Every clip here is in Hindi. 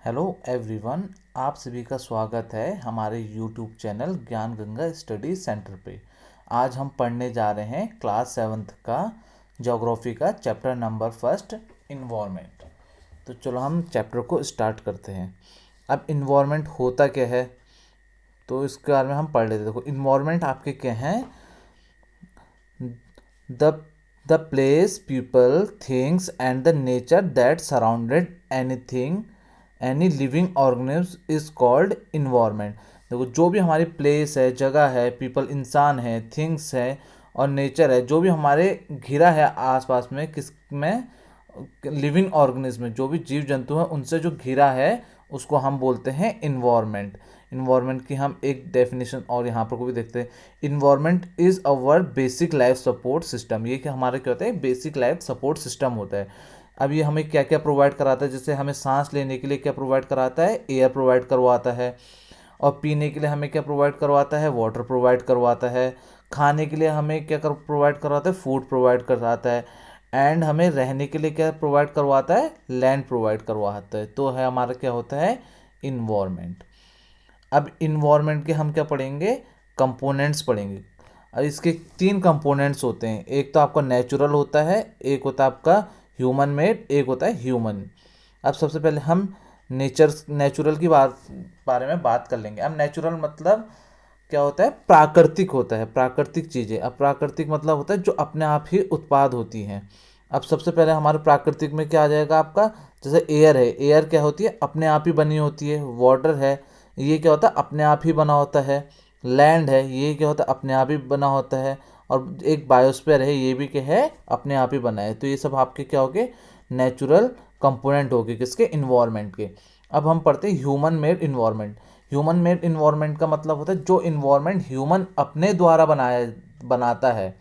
हेलो एवरीवन, आप सभी का स्वागत है हमारे यूट्यूब चैनल ज्ञान गंगा स्टडी सेंटर पे। आज हम पढ़ने जा रहे हैं क्लास 7th का ज्योग्राफी का चैप्टर नंबर फर्स्ट, इन्वायरमेंट। तो चलो हम चैप्टर को स्टार्ट करते हैं। अब इन्वायरमेंट होता क्या है, तो इसके बारे में हम पढ़ लेते हैं। देखो, इन्वायरमेंट आपके क्या हैं? The the place, people, things and the nature that surrounded anything, any living organism is called environment. देखो, जो भी हमारी प्लेस है, जगह है, पीपल इंसान है, थिंग्स है और नेचर है, जो भी हमारे घिरा है आसपास में, किस में लिविंग ऑर्गेनिज्म में, जो भी जीव जंतु हैं उनसे जो घिरा है, उसको हम बोलते हैं इन्वायरमेंट। इन्वायरमेंट की हम एक डेफिनेशन और यहाँ पर को भी देखते हैं। Environment is our basic life support system. ये कि हमारे क्या होता है, बेसिक लाइफ सपोर्ट सिस्टम होता है। अब ये हमें क्या क्या प्रोवाइड कराता है? जैसे हमें सांस लेने के लिए क्या प्रोवाइड कराता है? एयर प्रोवाइड करवाता है। और पीने के लिए हमें क्या प्रोवाइड करवाता है? वाटर प्रोवाइड करवाता है। खाने के लिए हमें क्या प्रोवाइड करवाता है? फूड प्रोवाइड करवाता है। एंड हमें रहने के लिए क्या प्रोवाइड करवाता है? लैंड प्रोवाइड करवाता है। तो है हमारा क्या होता है? इन्वायरमेंट। अब इन्वायरमेंट के हम क्या पढ़ेंगे? कंपोनेंट्स पढ़ेंगे। अब इसके तीन कंपोनेंट्स होते हैं। एक तो आपका नेचुरल होता है, एक होता है आपका ह्यूमन मेड, एक होता है ह्यूमन। अब सबसे पहले हम नेचुरल की बारे में बात कर लेंगे। अब नेचुरल मतलब क्या होता है? प्राकृतिक होता है, प्राकृतिक चीज़ें। अब प्राकृतिक मतलब होता है जो अपने आप ही उत्पाद होती हैं। अब सबसे पहले हमारे प्राकृतिक में क्या आ जाएगा आपका? जैसे एयर है, एयर क्या होती है? अपने आप ही बनी होती है। वाटर है, ये क्या होता है? अपने आप ही बना होता है। लैंड है, ये क्या होता है? अपने आप ही बना होता है। और एक बायोस्फीयर है, ये भी क्या है? अपने आप ही बना है। तो ये सब आपके क्या हो गए? नेचुरल कंपोनेंट हो गए, किसके? इन्वायरमेंट के। अब हम पढ़ते हैं human made environment. Human made environment का मतलब होता है जो इन्वायरमेंट ह्यूमन अपने द्वारा बनाता है,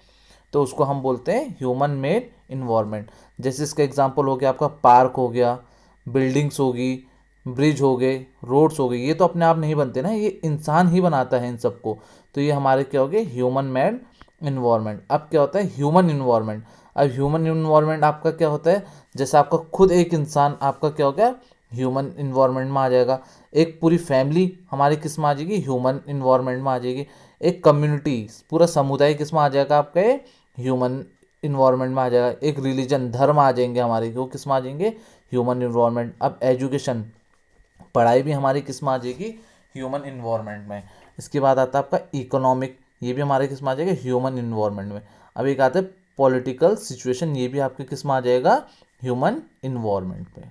तो उसको हम बोलते हैं ह्यूमन मेड इन्वायरमेंट। जैसे इसका एग्जांपल हो गया आपका पार्क हो गया, बिल्डिंग्स होगी, ब्रिज हो गए, रोड्स हो गए। ये तो अपने आप नहीं बनते ना, ये इंसान ही बनाता है इन सबको। तो ये हमारे क्या हो गए? Human made environment. अब क्या होता है? Human environment. अब ह्यूमन इन्वायरमेंट आपका क्या होता है? जैसे आपका खुद एक इंसान आपका क्या हो गया? ह्यूमन इन्वायरमेंट में आ जाएगा। एक पूरी फैमिली हमारी किस में आ जाएगी? ह्यूमन इन्वायरमेंट में आ जाएगी। एक कम्युनिटी, पूरा समुदाय किस में आ जाएगा? आपका ह्यूमन इन्वायरमेंट में आ जाएगा। एक रिलीजन, धर्म आ जाएंगे हमारे, वो किस में आ जाएंगे? Human environment. अब एजुकेशन, पढ़ाई भी हमारी किस में आ जाएगी? ह्यूमन इन्वायरमेंट में। इसके बाद आता है आपका इकोनॉमिक, ये भी हमारे किस में आ जाएगा? ह्यूमन इन्वायरमेंट में। अब एक आता है पॉलिटिकल सिचुएशन, ये भी आपके किस में आ जाएगा? ह्यूमन इन्वायरमेंट पे।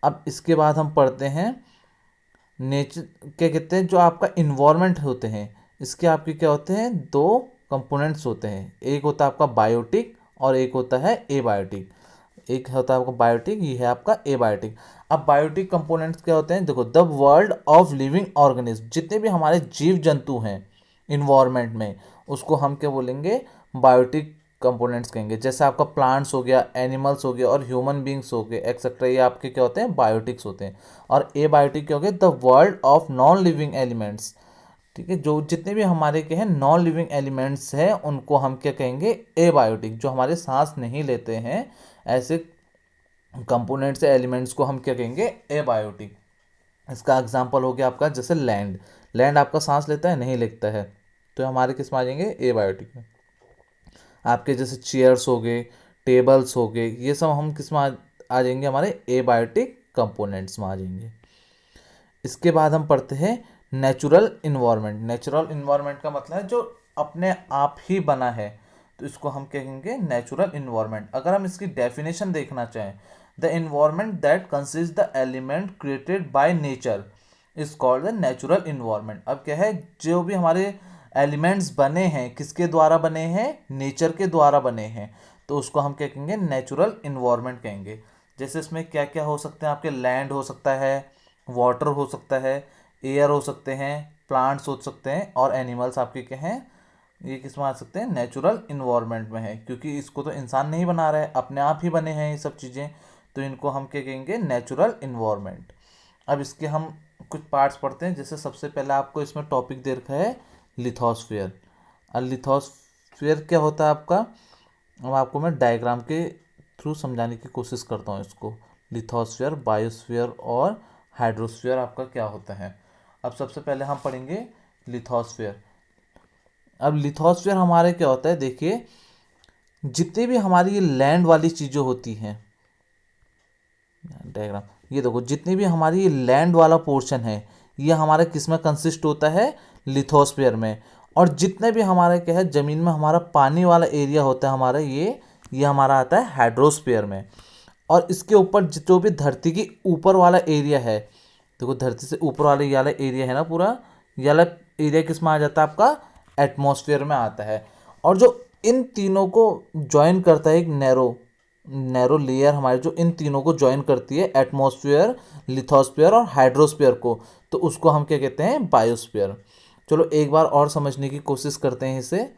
अब इसके बाद हम पढ़ते हैं नेचर, क्या कहते हैं, जो आपका इन्वायरमेंट होते हैं, इसके आपके क्या होते हैं? दो कंपोनेंट्स होते हैं। एक होता है आपका बायोटिक और एक होता है एबायोटिक। एक होता है आपका बायोटिक, ये है आपका एबायोटिक। अब बायोटिक कंपोनेंट्स क्या होते हैं? देखो, the world of living organism, जितने भी हमारे जीव जंतु हैं इन्वायरमेंट में, उसको हम क्या बोलेंगे? बायोटिक कंपोनेंट्स कहेंगे। जैसे आपका प्लांट्स हो गया, एनिमल्स हो गया और ह्यूमन बींग्स हो गए एक्सेट्रा, ये आपके क्या होते हैं? बायोटिक्स होते हैं। और एबायोटिक क्या हो गए? The world of non living elements. ठीक है, जो जितने भी हमारे के हैं नॉन लिविंग एलिमेंट्स हैं, उनको हम क्या कहेंगे? एबायोटिक। जो हमारे सांस नहीं लेते हैं, ऐसे कंपोनेंट्स या एलिमेंट्स को हम क्या कहेंगे? एबायोटिक। इसका एग्जांपल हो गया आपका जैसे लैंड। लैंड आपका सांस लेता है? नहीं लेता है, तो हमारे किस में आ जाएंगे? एबायोटिक में। आपके जैसे चेयर्स हो गए, टेबल्स हो गए, ये सब हम किस में आ जाएंगे? हमारे एबायोटिक कंपोनेंट्स में आ जाएंगे। इसके बाद हम पढ़ते हैं नेचुरल इन्वायरमेंट। नेचुरल इन्वायरमेंट का मतलब है जो अपने आप ही बना है, तो इसको हम कहेंगे नेचुरल इन्वायरमेंट। अगर हम इसकी डेफिनेशन देखना चाहें, the environment that consist the element created by nature is called the natural environment. अब क्या है? जो भी हमारे एलिमेंट्स बने हैं, किसके द्वारा बने हैं? नेचर के द्वारा बने हैं, तो उसको हम क्या कहेंगे? नेचुरल इन्वायरमेंट कहेंगे। जैसे इसमें क्या क्या हो सकते हैं आपके? लैंड हो सकता है, वाटर हो सकता है, एयर हो सकते हैं, प्लांट्स हो सकते हैं और एनिमल्स आपके क्या हैं? ये किस में आ सकते हैं? नेचुरल इन्वायरमेंट में है, क्योंकि इसको तो इंसान नहीं बना रहा है, अपने आप ही बने हैं ये सब चीज़ें, तो इनको हम क्या कहेंगे? Natural environment. अब इसके हम कुछ पार्ट्स पढ़ते हैं। जैसे सबसे पहले आपको इसमें टॉपिक दे रखा है लिथोस्फीयर। अब लिथोस्फीयर क्या होता है आपका? अब आपको मैं डायग्राम के थ्रू समझाने की कोशिश करता हूँ इसको। लिथोस्फीयर, बायोस्फीयर और हाइड्रोस्फीयर आपका क्या होता है। अब सबसे पहले हम पढ़ेंगे लिथोस्फीयर। अब लिथोस्फीयर हमारे क्या होता है, देखिए जितनी भी हमारी ये लैंड वाली चीज़ें होती हैं, डायग्राम ये देखो, जितनी भी हमारी ये लैंड वाला पोर्शन है ये हमारा किस में कंसिस्ट होता है, लिथोस्फीयर में। और जितने भी हमारे क्या है ज़मीन में हमारा पानी वाला एरिया होता है हमारा, ये हमारा आता है हाइड्रोस्फीयर में। और इसके ऊपर जो भी धरती की ऊपर वाला एरिया है, देखो धरती से ऊपर वाला ये वाला एरिया है ना पूरा, ये वाला एरिया किस में आ जाता है आपका, एटमॉस्फेयर में आता है। और जो इन तीनों को ज्वाइन करता है एक नैरो नैरो लेयर हमारे, जो इन तीनों को ज्वाइन करती है, एटमॉस्फेयर, लिथोस्फीयर और हाइड्रोस्फीयर को, तो उसको हम क्या कहते हैं, बायोस्फीयर। चलो एक बार और समझने की कोशिश करते हैं इसे।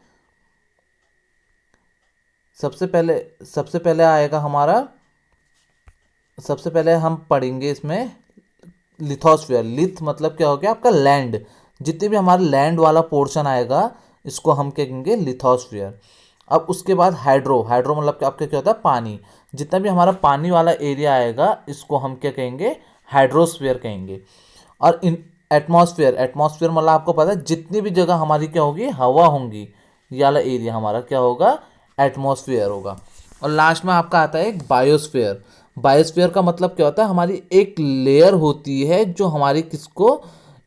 सबसे पहले आएगा हमारा, सबसे पहले हम पढ़ेंगे इसमें लिथोस्फीयर। लिथ मतलब क्या हो गया आपका, लैंड। जितने भी हमारा लैंड वाला पोर्शन आएगा इसको हम क्या कहेंगे, लिथोस्फीयर। अब उसके बाद हाइड्रो, हाइड्रो मतलब कि आपका क्या होता है, पानी। जितना भी हमारा पानी वाला एरिया आएगा इसको हम क्या कहेंगे, हाइड्रोस्फीयर कहेंगे। और इन एटमॉस्फेयर, एटमॉस्फेयर मतलब आपको पता है जितनी भी जगह हमारी क्या होगी, हवा होंगी, ये वाला एरिया हमारा क्या होगा, एटमॉस्फेयर होगा। और लास्ट में आपका आता है एक बायोस्फेयर। बायोस्फीयर का मतलब क्या होता है, हमारी एक लेयर होती है जो हमारी किसको,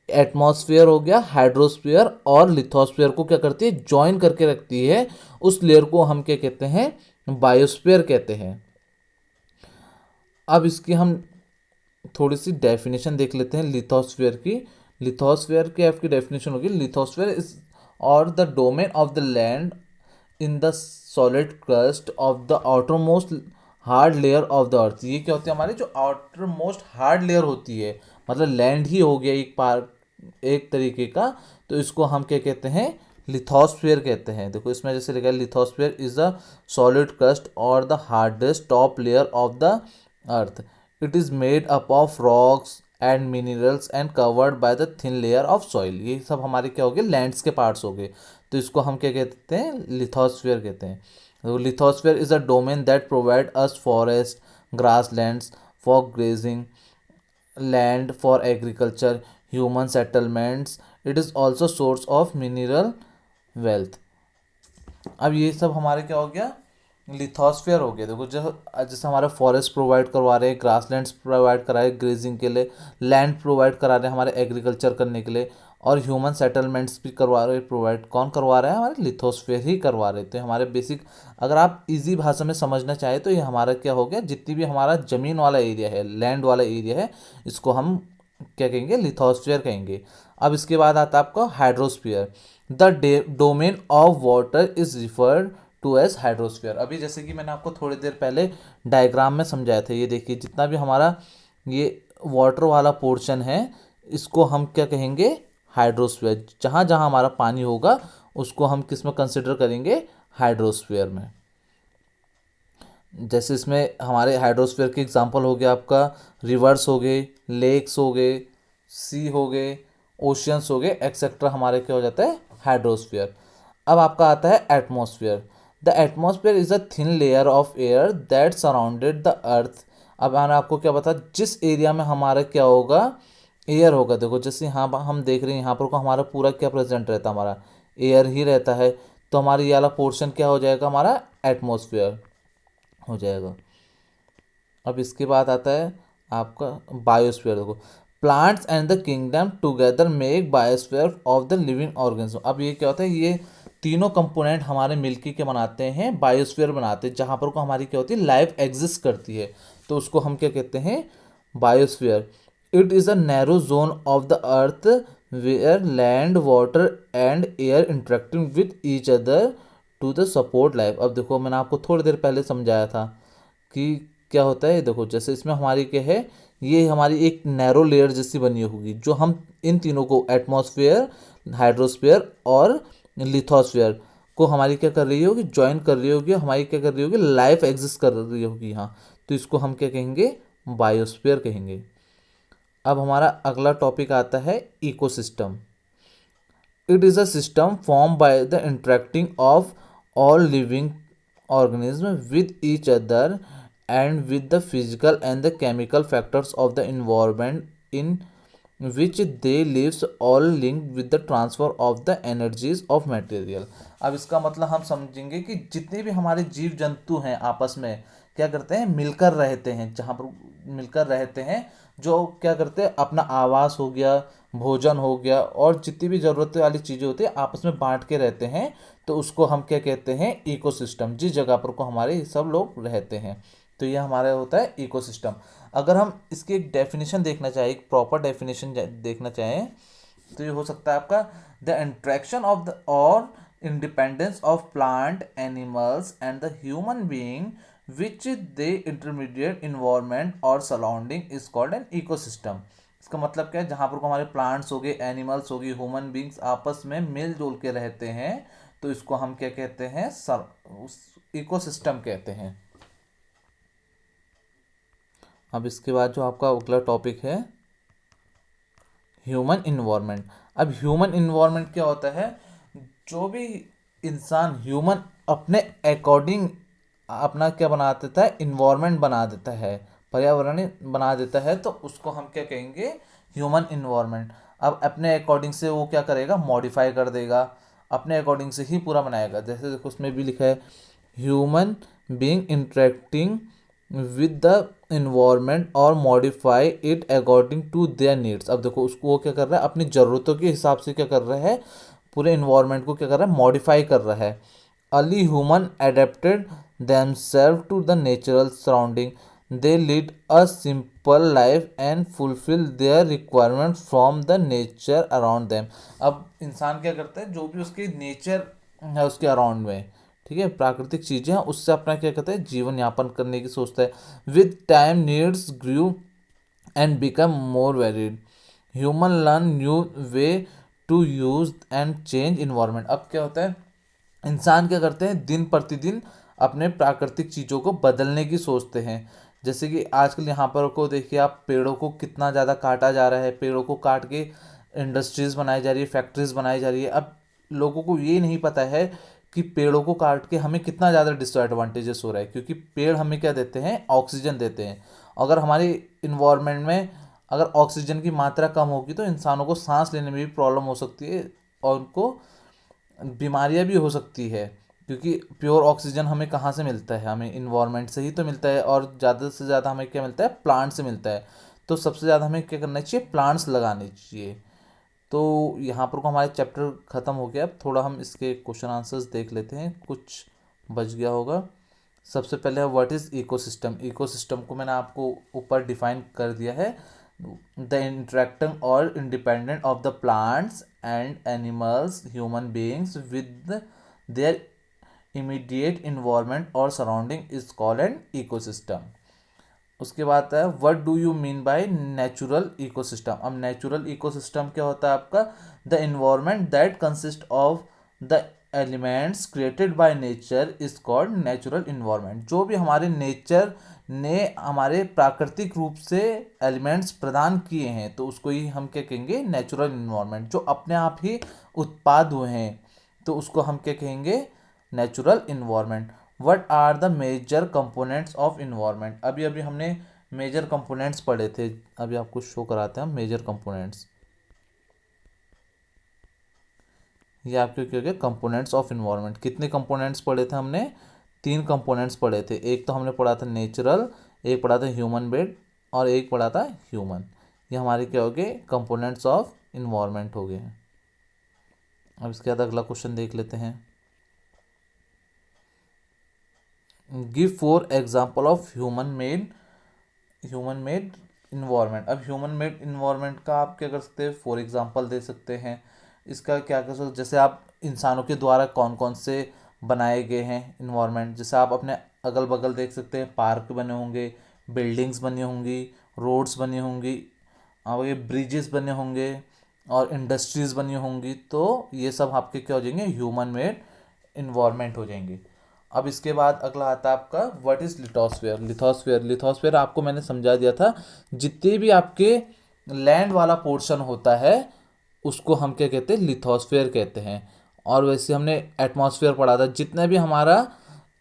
एटमॉस्फेयर हो गया, हाइड्रोस्फीयर और लिथोस्फीयर को क्या करती है, ज्वाइन करके रखती है। उस लेयर को हम क्या कहते हैं, बायोस्फीयर कहते हैं। अब इसकी हम थोड़ी सी डेफिनेशन देख लेते हैं लिथोस्फीयर की। लिथोस्फीयर की आपकी डेफिनेशन होगी, लिथोस्फीयर इज और the domain of the land in the solid crust of the outer most hard layer of the अर्थ। ये क्या होती है हमारी, जो आउटर मोस्ट हार्ड लेयर होती है, मतलब लैंड ही हो गया एक पार, एक तरीके का, तो इसको हम क्या कहते हैं, लिथोस्फीयर कहते हैं। देखो इसमें जैसे लिखा है, lithosphere is the solid crust और the hardest top layer of the earth. It is made up of rocks and minerals and covered by the thin layer of soil. ये सब हमारे क्या हो गए, लैंड्स के पार्ट्स हो गए, तो इसको हम क्या कहते हैं, लिथोस्फीयर कहते हैं। तो lithosphere is a domain that provide us forest, grass lands for grazing, land for agriculture, human settlements. It is also source of mineral wealth. अब ये सब हमारे क्या हो गया, लिथोस्फीयर हो गया। देखो जो जैसे हमारे फॉरेस्ट प्रोवाइड करवा रहे हैं, ग्रासलैंड्स प्रोवाइड करा रहे हैं ग्रेजिंग के लिए, लैंड प्रोवाइड करा रहे हैं हमारे एग्रीकल्चर करने के लिए, और ह्यूमन सेटलमेंट्स भी करवा रहे हैं प्रोवाइड। कौन करवा रहा है, हमारे लिथोस्फीयर ही करवा रहे हैं। तो हमारे बेसिक, अगर आप इजी भाषा में समझना चाहें तो ये हमारा क्या हो गया, जितनी भी हमारा ज़मीन वाला एरिया है, लैंड वाला एरिया है, इसको हम क्या कहेंगे, लिथोस्फीयर कहेंगे। अब इसके बाद आता है आपका hydrosphere. The domain of water is referred to as hydrosphere. अभी जैसे कि मैंने आपको थोड़ी देर पहले डायग्राम में समझाया था, ये देखिए जितना भी हमारा ये वाटर वाला पोर्शन है इसको हम क्या कहेंगे, हाइड्रोस्फीयर। जहाँ जहाँ हमारा पानी होगा उसको हम किस में कंसिडर करेंगे, हाइड्रोस्फीयर में। जैसे इसमें हमारे हाइड्रोस्फीयर के एग्जांपल हो गया आपका, रिवर्स हो गए, लेक्स हो गए, सी हो गए, ओशियंस हो गए, एक्सेट्रा, हमारे क्या हो जाता है, हाइड्रोस्फीयर। अब आपका आता है atmosphere. The atmosphere is a thin layer of air that surrounded the earth. अब मैंने आपको क्या बता, जिस एरिया में हमारा क्या होगा, एयर होगा। देखो जैसे यहाँ पर हम देख रहे हैं, यहाँ पर को हमारा पूरा क्या प्रेजेंट रहता है, हमारा एयर ही रहता है, तो हमारा ये वाला पोर्शन क्या हो जाएगा, हमारा एटमॉस्फेयर हो जाएगा। अब इसके बाद आता है आपका बायोस्फीयर। देखो plants and the kingdom together make biosphere of the living organism. अब ये क्या होता है, ये तीनों कंपोनेंट हमारे मिलके के बनाते हैं, बायोस्फीयर बनाते हैं, जहाँ पर को हमारी क्या होती है, लाइफ एग्जिस्ट करती है, तो उसको हम क्या कहते हैं, biosphere. It is a narrow zone of the earth where land, water and air interacting with each other to the support life. अब देखो मैंने आपको थोड़ी देर पहले समझाया था कि क्या होता है। देखो जैसे इसमें हमारी क्या है, ये हमारी एक नैरो लेयर जैसी बनी होगी, जो हम इन तीनों को, एटमॉस्फेयर, हाइड्रोस्फीयर और लिथोस्फीयर को हमारी क्या कर रही होगी, ज्वाइन कर रही होगी, हमारी क्या कर रही होगी, लाइफ एग्जिस्ट कर रही होगी यहाँ, तो इसको हम क्या कहेंगे, बायोस्फीयर कहेंगे। अब हमारा अगला टॉपिक आता है ecosystem. It is a system form by the interacting of all living organism with each other and with the physical and the chemical factors of the environment in which they lives, all linked with the transfer of the energies of material। अब इसका मतलब हम समझेंगे कि जितने भी हमारे जीव जंतु हैं आपस में क्या करते हैं, मिलकर रहते हैं। जहाँ पर मिलकर रहते हैं, जो क्या करते हैं, अपना आवास हो गया, भोजन हो गया, और जितनी भी ज़रूरत वाली चीज़ें होती है आपस में बांट के रहते हैं, तो उसको हम क्या कहते हैं, इकोसिस्टम। जिस जगह पर को हमारे सब लोग रहते हैं, तो ये हमारा होता है इकोसिस्टम। अगर हम इसकी एक डेफिनेशन देखना चाहें, एक प्रॉपर डेफिनेशन देखना चाहें, तो ये हो सकता है आपका द इंट्रैक्शन ऑफ द और independence of plant, animals and the human being which they intermediate environment और surrounding is called an ecosystem. इसका मतलब क्या है, जहाँ पर को हमारे प्लांट्स हो गए, एनिमल्स हो गए, ह्यूमन बींग्स आपस में मिलजुल के रहते हैं, तो इसको हम क्या कहते हैं, इकोसिस्टम कहते हैं। अब इसके बाद जो आपका अगला टॉपिक है ह्यूमन इन्वायरमेंट। अब ह्यूमन इन्वायरमेंट क्या होता है, जो भी इंसान ह्यूमन अपने अकॉर्डिंग अपना क्या बना देता है, इन्वायरमेंट बना देता है, पर्यावरण बना देता है, तो उसको हम क्या कहेंगे, ह्यूमन इन्वायरमेंट। अब अपने अकॉर्डिंग से वो क्या करेगा, मॉडिफाई कर देगा, अपने अकॉर्डिंग से ही पूरा बनाएगा। जैसे देखो उसमें भी लिखा है human being interacting with the environment और modify it according to their needs. अब देखो उसको वो क्या कर रहा है, अपनी ज़रूरतों के हिसाब से क्या कर रहा है, पूरे इन्वायरमेंट को क्या कर रहा है, मॉडिफाई कर रहा है। Early human adapted themselves to the natural surrounding, they lead a simple life and fulfill their requirements from the nature around them। अब इंसान क्या करता है, जो भी उसके नेचर है उसके अराउंड में, ठीक है, प्राकृतिक चीज़ें हैं, उससे अपना क्या कहते हैं, जीवन यापन करने की सोचता है। With time needs grew and become more varied, human learn new way to use and change environment. अब क्या होता है, इंसान क्या करते हैं, दिन प्रतिदिन अपने प्राकृतिक चीज़ों को बदलने की सोचते हैं। जैसे कि आजकल यहाँ पर को देखिए आप, पेड़ों को कितना ज़्यादा काटा जा रहा है, पेड़ों को काट के इंडस्ट्रीज़ बनाई जा रही है, फैक्ट्रीज बनाई जा रही है। अब लोगों को ये नहीं पता है कि पेड़ों को काट के हमें कितना ज़्यादा डिसएडवांटेजेस हो रहा है, क्योंकि पेड़ हमें क्या देते हैं, ऑक्सीजन देते हैं। अगर हमारी इन्वायरमेंट में अगर ऑक्सीजन की मात्रा कम होगी तो इंसानों को सांस लेने में भी प्रॉब्लम हो सकती है, और उनको बीमारियां भी हो सकती है, क्योंकि प्योर ऑक्सीजन हमें कहाँ से मिलता है, हमें इन्वायरमेंट से ही तो मिलता है, और ज़्यादा से ज़्यादा हमें क्या मिलता है, प्लांट से मिलता है। तो सबसे ज़्यादा हमें क्या करना चाहिए, प्लांट्स लगाने चाहिए। तो यहाँ पर को हमारे चैप्टर ख़त्म हो गया। अब थोड़ा हम इसके क्वेश्चन आंसर्स देख लेते हैं, कुछ बच गया होगा। सबसे पहले है व्हाट इज़ इकोसिस्टम। इकोसिस्टम को मैंने आपको ऊपर डिफाइन कर दिया है, द इंटरेक्टिंग और independent of the plants and animals, human beings with their immediate environment और surrounding is called an ecosystem. उसके बाद है what do you mean by natural ecosystem. अब नेचुरल इकोसिस्टम क्या होता है आपका, the environment that consist of the elements created by nature is called natural environment. जो भी हमारे नेचर ने हमारे प्राकृतिक रूप से एलिमेंट्स प्रदान किए हैं, तो उसको ही हम क्या कहेंगे, नेचुरल इन्वायरमेंट। जो अपने आप ही उत्पाद हुए हैं, तो उसको हम क्या कहेंगे, natural environment. What are the major components of environment. अभी अभी हमने मेजर कंपोनेंट्स पढ़े थे, अभी आपको शो कराते हैं हम मेजर कंपोनेंट्स। ये आपके क्या हो गया, कंपोनेंट्स ऑफ इन्वायरमेंट। कितने कंपोनेंट्स पढ़े थे हमने, 3 कंपोनेंट्स पढ़े थे। एक तो हमने पढ़ा था नेचुरल, एक पढ़ा था ह्यूमन मेड, और एक पढ़ा था ह्यूमन। ये हमारे क्या हो गए, कंपोनेंट्स ऑफ इन्वायरमेंट हो गए हैं। अब इसके बाद अगला क्वेश्चन देख लेते हैं, give 4 example of human made environment. अब ह्यूमन मेड इन्वायरमेंट का आप क्या कर सकते हैं, 4 एग्जाम्पल दे सकते हैं। इसका क्या कर सकते, जैसे आप इंसानों के द्वारा कौन कौन से बनाए गए हैं इन्वायरमेंट। जैसे आप अपने अगल बगल देख सकते हैं, पार्क बने होंगे, बिल्डिंग्स बनी होंगी, रोड्स बनी होंगी, और ये ब्रिजेस बने होंगे, और इंडस्ट्रीज़ बनी होंगी। तो ये सब आपके क्या हो जाएंगे, ह्यूमन मेड इन्वायरमेंट हो जाएंगे। अब इसके बाद अगला आता है आपका व्हाट इज़ लिथोस्फेयर। लिथोस्फेयर आपको मैंने समझा दिया था, जितने भी आपके लैंड वाला पोर्शन होता है उसको हम क्या कहते हैं, लिथोस्फेयर कहते हैं। और वैसे हमने एटमॉस्फेयर पढ़ा था, जितना भी हमारा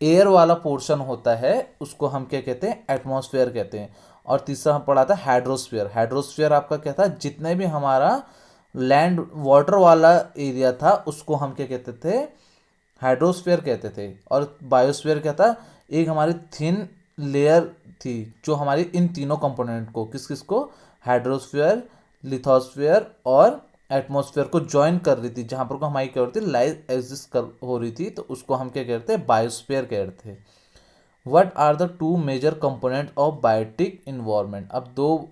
एयर वाला पोर्शन होता है उसको हम क्या कहते हैं, एटमॉस्फेयर कहते हैं। और तीसरा हम पढ़ा था हाइड्रोस्फीयर। हाइड्रोस्फीयर आपका क्या था, जितने भी हमारा लैंड वाटर वाला एरिया था उसको हम क्या कहते थे, हाइड्रोस्फीयर कहते थे। और बायोस्फीयर क्या था, एक हमारी थिन लेयर थी जो हमारी इन तीनों कंपोनेंट को, किस किस को, हाइड्रोस्फीयर, लिथोस्फीयर और एटमॉस्फेयर को ज्वाइन कर रही थी, जहाँ पर को हमारी क्या हो रही थी, लाइफ एग्जिस्ट कर हो रही थी, तो उसको हम क्या कहते हैं, बायोस्फीयर कहते हैं। What are the two major component of biotic environment. अब दो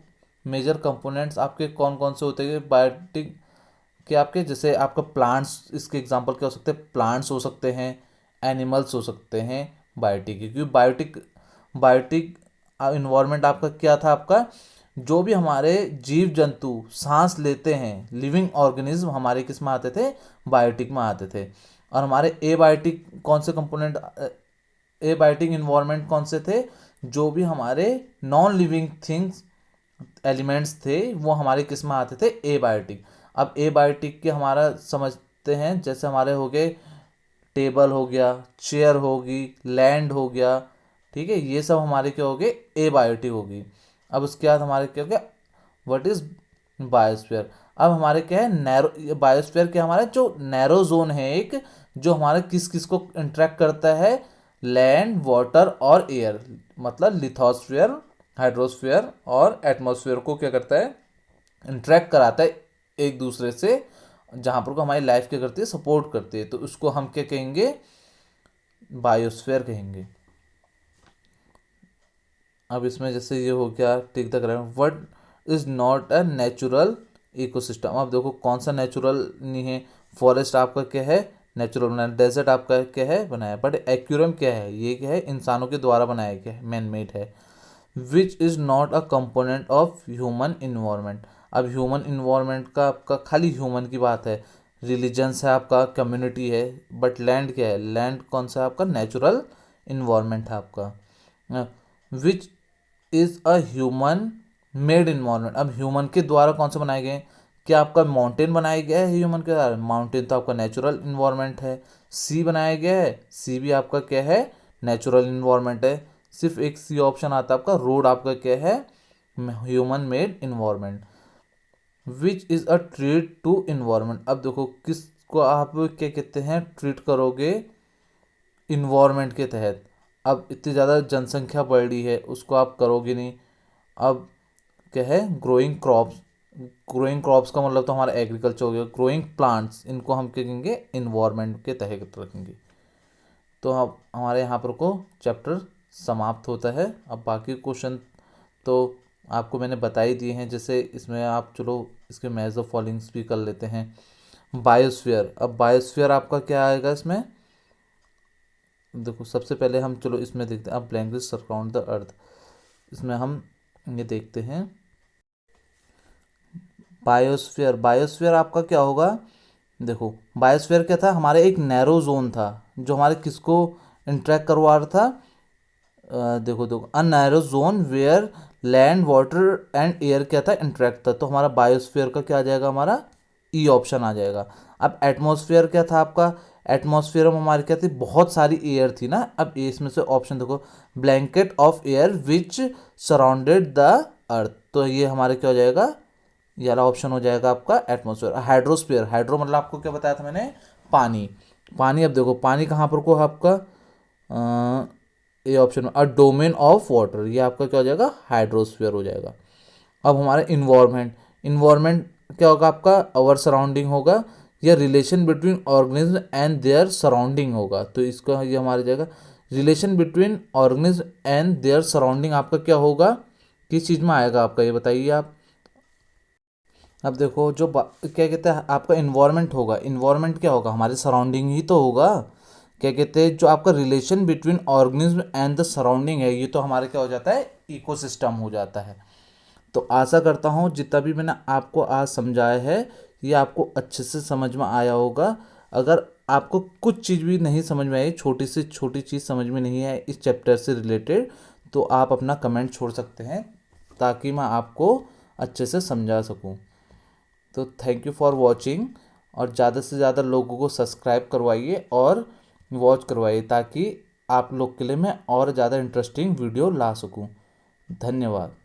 मेजर कंपोनेंट्स आपके कौन कौन से होते हैं बायोटिक के आपके, जैसे आपका प्लांट्स, इसके एग्जांपल क्या हो सकते हैं, प्लांट्स हो सकते हैं, एनिमल्स हो सकते हैं बायोटिक के। क्योंकि बायोटिक बायोटिक इन्वायरमेंट आपका क्या था, आपका जो भी हमारे जीव जंतु सांस लेते हैं, लिविंग ऑर्गेनिज्म हमारे किस में आते थे, बायोटिक में आते थे। और हमारे एबायोटिक कौन से कंपोनेंट, एबायोटिक इन्वायरमेंट कौन से थे, जो भी हमारे नॉन लिविंग थिंग्स एलिमेंट्स थे वो हमारे किस में आते थे, एबायोटिक। अब एबायोटिक के हमारा समझते हैं, जैसे हमारे हो गए टेबल हो गया, चेयर होगी, लैंड हो गया, ठीक है, ये सब हमारे क्या हो गए, एबायोटिक होगी। अब उसके बाद हमारे क्या हो गया, व्हाट इज बायोस्फीयर। अब हमारे क्या है, नैरो बायोस्फीयर क्या, हमारा जो नैरो जोन है एक, जो हमारे किस किस को इंटरेक्ट करता है, लैंड, वाटर और एयर, मतलब लिथोस्फीयर, हाइड्रोस्फीयर और एटमॉस्फेयर को क्या करता है, इंटरेक्ट कराता है एक दूसरे से, जहाँ पर को हमारी लाइफ क्या करती है, सपोर्ट करती है, तो उसको हम क्या कहेंगे, बायोस्फीयर कहेंगे। अब इसमें जैसे ये हो गया, tick the correct, what is not a natural ecosystem. अब देखो कौन सा नेचुरल नहीं है, फॉरेस्ट आपका क्या है, नेचुरल बनाया, डेजर्ट आपका क्या है, बनाया, बट एक्यूरम क्या है, ये क्या है, इंसानों के द्वारा बनाया गया है, मैन मेड है। Which is not a component of human environment. अब ह्यूमन इन्वायरमेंट का आपका खाली ह्यूमन की बात है, रिलीजन्स है आपका, कम्युनिटी है, बट लैंड क्या है, लैंड कौन सा है आपका, नेचुरल इन्वायरमेंट है आपका। विच is a human made environment. अब ह्यूमन के द्वारा कौन से बनाए गए हैं, क्या आपका माउंटेन बनाया गया है ह्यूमन के द्वारा, माउंटेन तो आपका नेचुरल इन्वायरमेंट है। सी बनाया गया है, सी भी आपका क्या है, नेचुरल इन्वायरमेंट है। सिर्फ एक सी ऑप्शन आता है आपका, रोड आपका क्या है, human made environment. Which is a threat to environment. अब देखो किसको आप क्या कहते हैं, ट्रीट करोगे इन्वायरमेंट के तहत। अब इतनी ज़्यादा जनसंख्या बढ़ रही है, उसको आप करोगे नहीं। अब क्या है, ग्रोइंग क्रॉप्स, ग्रोइंग क्रॉप्स का मतलब तो हमारा एग्रीकल्चर हो गया, ग्रोइंग प्लांट्स, इनको हम क्या कहेंगे, इन्वायरमेंट के तहत रखेंगे। तो अब हमारे यहाँ पर को चैप्टर समाप्त होता है। अब बाकी क्वेश्चन तो आपको मैंने बता ही दिए हैं, जैसे इसमें आप चलो इसके मेजर फॉलोइंग्स भी कर लेते हैं। बायोस्फीयर, अब बायोस्फीयर आपका क्या आएगा इसमें, देखो सबसे पहले हम चलो इसमें देखते हैं, अब ब्लैंकेट सराउंड द अर्थ, इसमें हम ये देखते हैं बायोस्फीयर। बायोस्फीयर आपका क्या होगा, देखो बायोस्फीयर क्या था, हमारे एक नैरो जोन था जो हमारे किसको इंट्रैक्ट करवा रहा था, देखो देखो, a narrow zone where land, water and air क्या था, इंटरेक्ट था, तो हमारा बायोस्फीयर का क्या आ जाएगा, हमारा ई ऑप्शन आ जाएगा। अब एटमॉस्फेयर क्या था आपका, एटमॉस्फेयर में हमारी क्या थी, बहुत सारी एयर थी ना। अब इसमें से ऑप्शन देखो, blanket of air which surrounded the earth, तो ये हमारे क्या हो जाएगा, ये वाला ऑप्शन हो जाएगा आपका एटमॉस्फेयर। हाइड्रोस्फीयर, हाइड्रो मतलब आपको क्या बताया था मैंने, पानी। पानी, अब देखो पानी कहाँ पर को है आपका, ये ऑप्शन में अ डोमेन ऑफ वाटर, ये आपका क्या हो जाएगा, हाइड्रोस्फीयर हो जाएगा। अब हमारा इन्वायरमेंट, इन्वायरमेंट क्या होगा आपका, अवर सराउंडिंग होगा, या relation between organism and their surrounding होगा, तो इसका ये हमारी जाएगा, relation between organism and their surrounding आपका क्या होगा, किस चीज़ में आएगा आपका, ये बताइए आप। अब देखो जो क्या कहते हैं आपका इन्वायरमेंट होगा, इन्वायरमेंट क्या होगा, हमारे सराउंडिंग ही तो होगा। क्या कहते हैं, जो आपका relation between organism and the surrounding है, ये तो हमारे क्या हो जाता है, इकोसिस्टम हो जाता है। तो आशा करता हूँ जितना भी मैंने आपको आज समझाया है ये आपको अच्छे से समझ में आया होगा। अगर आपको कुछ चीज़ भी नहीं समझ में आई, छोटी से छोटी चीज़ समझ में नहीं है इस चैप्टर से रिलेटेड, तो आप अपना कमेंट छोड़ सकते हैं ताकि मैं आपको अच्छे से समझा सकूं। तो थैंक यू फॉर वॉचिंग, और ज़्यादा से ज़्यादा लोगों को सब्सक्राइब करवाइए और वॉच करवाइए, ताकि आप लोग के लिए मैं और ज़्यादा इंटरेस्टिंग वीडियो ला सकूं। धन्यवाद।